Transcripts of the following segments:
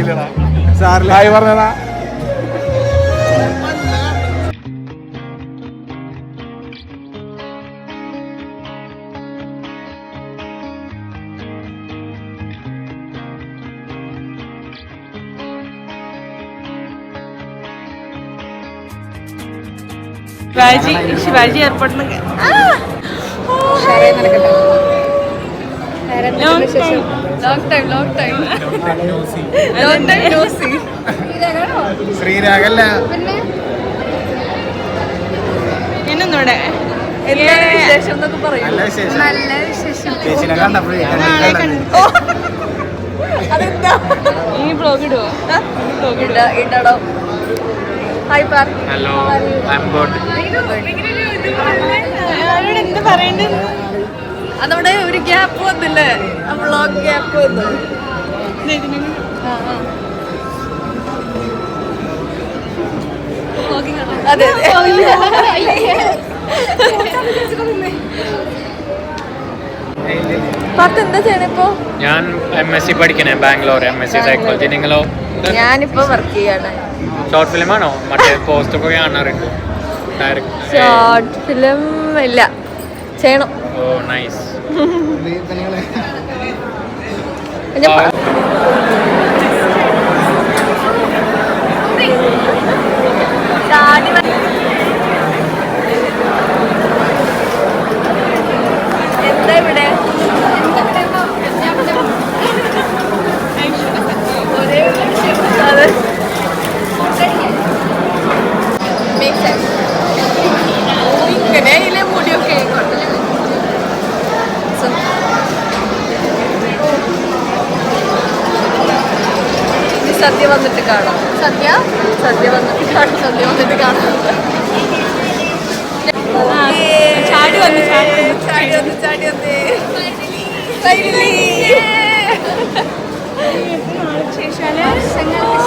അറിയില്ലടാ. Hi പറഞ്ഞടാ. Shivaji എയർപോർട്ടിൽ നിന്ന് ശ്രീരാഗല്ല എന്നൊന്നൂടെ ചേച്ചിനെ കണ്ടപ്പോഴേ ഈ ബ്ലോഗ് ഇടുവോ? ഇടടോ. ഹായ് പാർ. Hello, I am good. ആരോട് എന്ത് പറയണ്ടേ? അതവിടെ ഒരു ഗ്യാപ്പ് വന്നില്ലേ? വ്ളോഗ് ഗ്യാപ്പ് വന്നു. അതെ പത്ത് എന്താ ചെയ്യണിപ്പോ? ഞാൻ MSc പഠിക്കണേ ബാംഗ്ലൂർ, MSc സൈക്കോളജി. നിങ്ങളോ? ഞാനിപ്പോ വർക്ക് ചെയ്യാണ്. ഷോർട്ട് ഫിലിം ആണോ? മറ്റേ പോസ്റ്റ് ഒക്കെ കാണാറുണ്ട്. ഷോർട്ട് ഫിലിം ഇല്ല, ചെയ്യണം. ഓ നൈസ്. എന്താ ഇവിടെ? ഇങ്ങനെ മുടിയൊക്കെ സദ്യ വന്നിട്ട് കാണാം. സദ്യ വന്നിട്ട് കാണാം. ചാടി വന്നു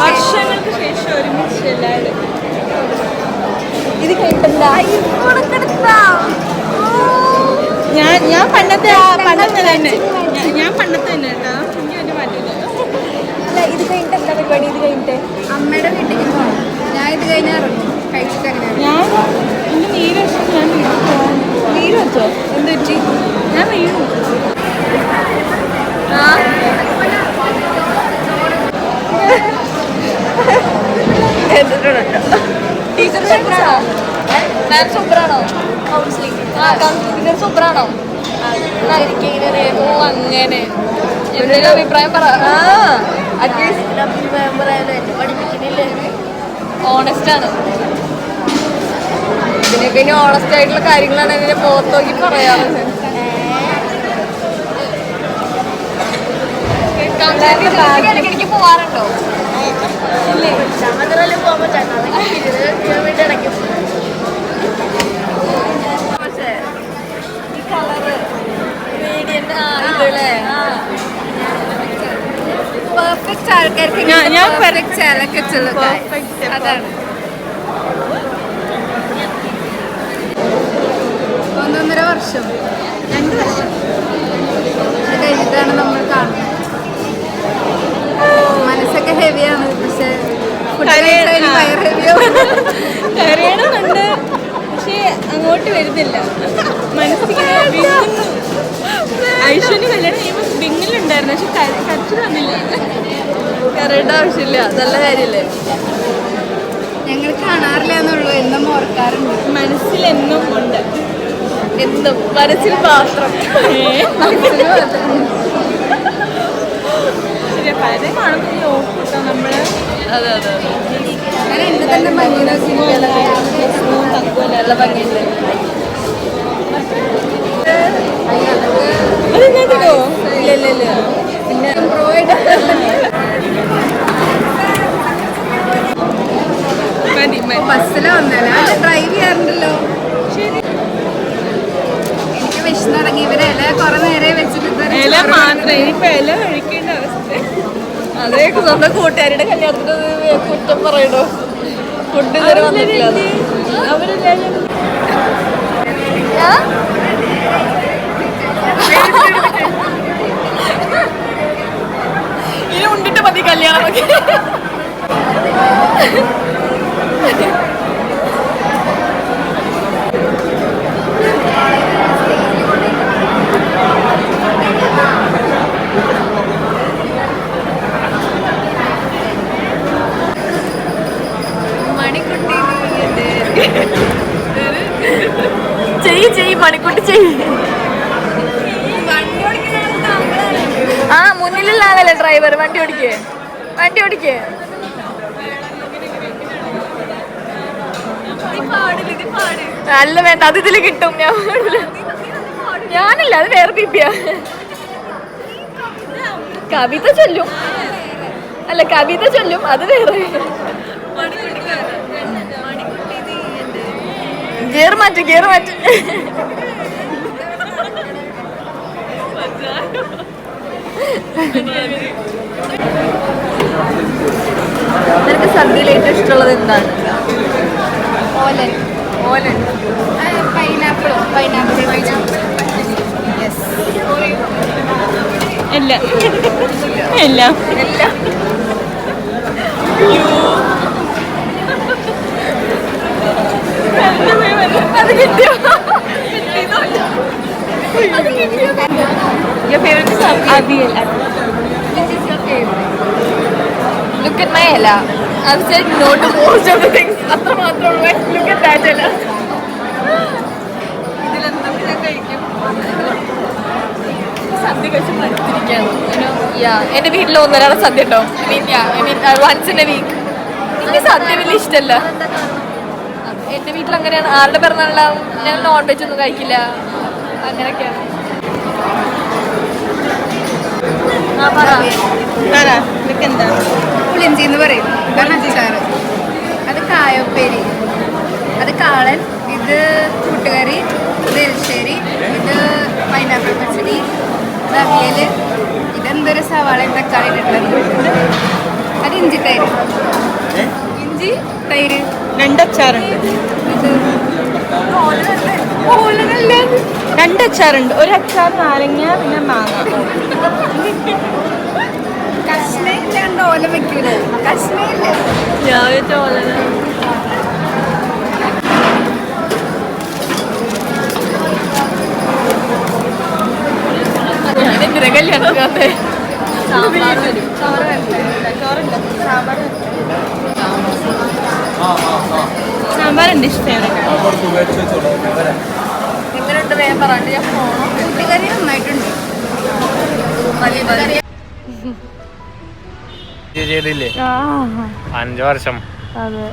വർഷങ്ങൾക്ക് ശേഷം ഒരുമിച്ച് എല്ലാവരും. ഇത് കേട്ടില്ല. ഞാൻ പണ്ടത്തെ തന്നെ ഞാൻ പണ്ടത്തെ തന്നെ കേട്ടോ. എനിക്ക് വലിയ മാറ്റില്ല. ഇത് കഴിഞ്ഞിട്ട് എന്താ പരിപാടി? ഇത് കഴിഞ്ഞിട്ട് അമ്മയുടെ വീട്ടിലേക്ക് പോകണം. ഞാൻ ഇത് കഴിഞ്ഞാൽ ഇറങ്ങും കഴിച്ചിട്ട്. അങ്ങനെ ഞാൻ എൻ്റെ നീര് വെച്ചിട്ട് ഞാൻ വീട്ടിൽ പോകാൻ. നീര് വെച്ചോ? എന്ത് പറ്റി? ഞാൻ വീണു. ടീച്ചർ സൂപ്പറാണോ? മാം സൂപ്പറാണോ? കൗൺസിലിംഗ് സൂപ്പറാണോ? ഓ അങ്ങനെ എന്തെങ്കിലും അഭിപ്രായം പറ. ഓണസ്റ്റ് ആണ്. ഇതിനൊക്കെ ഇനി ഓണസ്റ്റ് ആയിട്ടുള്ള കാര്യങ്ങളാണ് ഇതിനെ പുറത്ത് നോക്കി പറയാറുള്ളത്. ഇടയ്ക്കിടയ്ക്ക് പോവാറുണ്ടോ? ഇല്ലേ, ചാമതറെല്ലാം പോകുമ്പോൾ കിലോമീറ്റർ ഇടയ്ക്കും. ഈ കളറ് മീഡിയന്റെ ഇതല്ലേ പെർഫെക്റ്റ് ആൾക്കാർക്ക് ഞാൻ പെർഫെക്റ്റ് ചിലക്കുള്ള അതാണ്. 1.5 വർഷം 2 വർഷം അത് കഴിഞ്ഞിട്ടാണ് നമ്മൾ കാണുന്നത്. മനസ്സൊക്കെ ഹെവിയാണ്, പക്ഷെ കരയണമെന്നുണ്ട്, പക്ഷെ അങ്ങോട്ട് വരുന്നില്ല. മനസ്സിങ്ങനെ ഐശ്വര്യ കല്യാണം കഴിയുമ്പോൾ ബിങ്ങിലുണ്ടായിരുന്നു, പക്ഷെ കരച്ചു തന്നില്ല. കരയേണ്ട ആവശ്യമില്ല, നല്ല കാര്യല്ലേ. ഞങ്ങൾ കാണാറില്ല എന്നുള്ളൂ, എന്നും ഓർക്കാറുണ്ട്. മനസ്സിലെന്നും ഉണ്ട്, എന്നും മനസ്സിൽ മാത്രം. ശരി, പലരെ കാണുമ്പോൾ ഓർക്കൂട്ടോ നമ്മള്. അതെ അതെ അതെ. ഞാൻ എന്നെ തന്നെ ഭംഗിയുള്ള തക്കുവല്ല ഭംഗിയുണ്ട്. ഇല്ല ഇല്ല ഇല്ല. പിന്നെ ബസ്സില് വന്നല്ല, ഡ്രൈവ് ചെയ്യാറുണ്ടല്ലോ. ശരി, എനിക്ക് വിശന്നിറങ്ങി. ഇവരെ ഇല കുറെ നേരെ വെച്ചിട്ട് ഇല മാത്രം ഇനിയിപ്പോ ഇല കഴിക്കേണ്ട അവസ്ഥ. അതേ സ്വന്തം കൂട്ടുകാരുടെ കല്യാണത്തിന് കുറ്റം പറയണോ? ഫുഡ് ഇതുവരെ വന്നിട്ടില്ല. ഇനി ഉണ്ടിട്ട് മതി കല്യാണം. ആ മുന്നിലുള്ള ആളല്ലേ ഡ്രൈവർ. വണ്ടി ഓടിക്കേ, വണ്ടി ഓടിക്കേ. അല്ല വേണ്ട, അത് ഇതില് കിട്ടും. ഞാനല്ല, അത് വേറെ പീപ്പിയാ. കവിത ചൊല്ലും. അല്ല, കവിത ചൊല്ലും, അത് വേറെ. ഗിയർ മാറ്റ്, ഗിയർ മാറ്റ്. നിനക്ക് സദ്യയിൽ ഏറ്റവും ഇഷ്ടമുള്ളത് എന്താണ്? ഓലൻ. ഓലൻ. പൈനാപ്പിൾ. പൈനാപ്പിൾ. യെസ്. എല്ലാം എല്ലാം എല്ലാം. അത് കിട്ടിയോ? അത് കിട്ടിയോ? Your favorite is avial. Which is your favorite? Look at my Ella. I've said no to most of the things. അത്ര മാത്രമേ. Look at that Ella. ഇതിലെന്തൊക്കെ കഴിക്കും? സദ്യ കഴിച്ച് മടുത്തിരിക്കുകയാണ്. എന്റെ വീട്ടിൽ ഒന്നൊരാളെ സദ്യ ഉണ്ടോ? I mean once in a week. എനിക്ക് സദ്യ വലിയ ഇഷ്ടമല്ല. എന്റെ വീട്ടിൽ അങ്ങനെയാണ്. ആരുടെ പിറന്നാളുണ്ടാവും, ഞങ്ങൾ നോൺ വെജ് ഒന്നും കഴിക്കില്ല, അങ്ങനെയൊക്കെയാണ്. എന്താ പുളിഞ്ചി എന്ന് പറയും. അച്ചാറ്, അത് കായപ്പേരി, അത് കാളൻ, ഇത് കൂട്ടുകറി, ഇത് എരിശ്ശേരി, ഇത് പൈനാപ്പിൾ പച്ചടി, ഇത് അവിയൽ, ഇതെന്തൊരു സവാളയും തക്കാളി ഇട്ടിട്ടുണ്ട്, അത് ഇഞ്ചി തൈര്. ഇഞ്ചി തൈര്. രണ്ടച്ചാറുണ്ട്. ഇത് രണ്ടച്ചാറുണ്ട്. ഒരു അച്ചാർ നാരങ്ങ, പിന്നെ മാങ്ങ. കഷ്ണയില്ലാണ്ട് ഓലം വെക്കൂലേ? കഷ്ണയില്ലേ? ഞാൻ വെച്ച ഓല. ഞാനെന്തിനാ കല്യാണത്തിന് വന്നേ? സാമ്പാറുണ്ട് ഇഷ്ടമാണ്. എങ്ങനെയുണ്ട് വേഗം പറയാണ്ട്. ഞാൻ പോകണം. കൂട്ടുകറി നന്നായിട്ടുണ്ട്. ചെയ്തില്ലേ 5 വർഷം. അതെ.